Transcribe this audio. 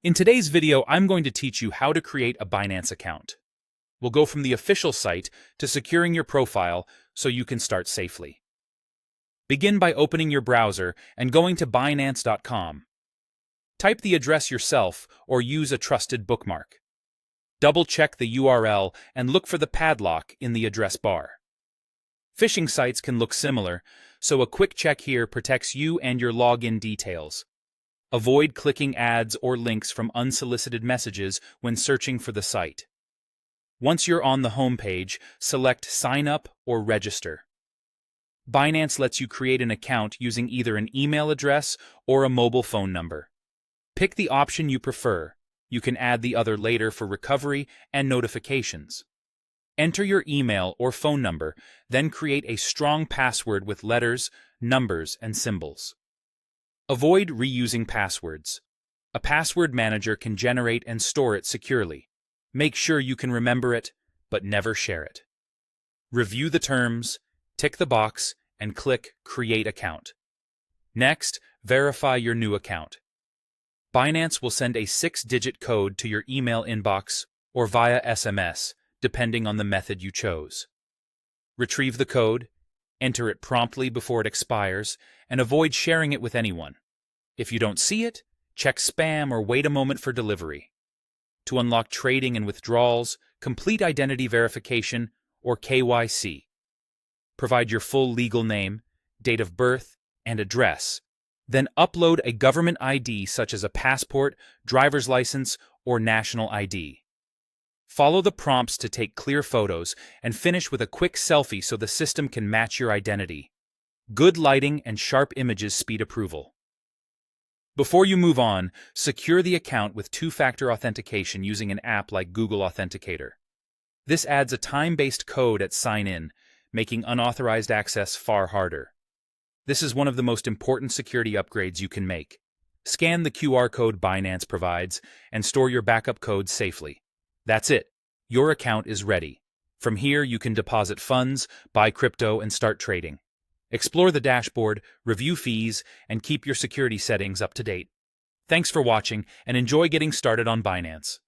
In today's video, I'm going to teach you how to create a Binance account. We'll go from the official site to securing your profile so you can start safely. Begin by opening your browser and going to Binance.com. Type the address yourself or use a trusted bookmark. Double-check the URL and look for the padlock in the address bar. Phishing sites can look similar, so a quick check here protects you and your login details. Avoid clicking ads or links from unsolicited messages when searching for the site. Once you're on the home page, select Sign Up or Register. Binance lets you create an account using either an email address or a mobile phone number. Pick the option you prefer. You can add the other later for recovery and notifications. Enter your email or phone number, then create a strong password with letters, numbers, and symbols. Avoid reusing passwords. A password manager can generate and store it securely. Make sure you can remember it, but never share it. Review the terms, tick the box, and click Create Account. Next, verify your new account. Binance will send a 6-digit code to your email inbox or via SMS, depending on the method you chose. Retrieve the code, enter it promptly before it expires, and avoid sharing it with anyone. If you don't see it, check spam or wait a moment for delivery. To unlock trading and withdrawals, complete identity verification or KYC. Provide your full legal name, date of birth, and address. Then upload a government ID such as a passport, driver's license, or national ID. Follow the prompts to take clear photos and finish with a quick selfie so the system can match your identity. Good lighting and sharp images speed approval. Before you move on, secure the account with two-factor authentication using an app like Google Authenticator. This adds a time-based code at sign-in, making unauthorized access far harder. This is one of the most important security upgrades you can make. Scan the QR code Binance provides and store your backup code safely. That's it. Your account is ready. From here, you can deposit funds, buy crypto, and start trading. Explore the dashboard, review fees, and keep your security settings up to date. Thanks for watching, and enjoy getting started on Binance.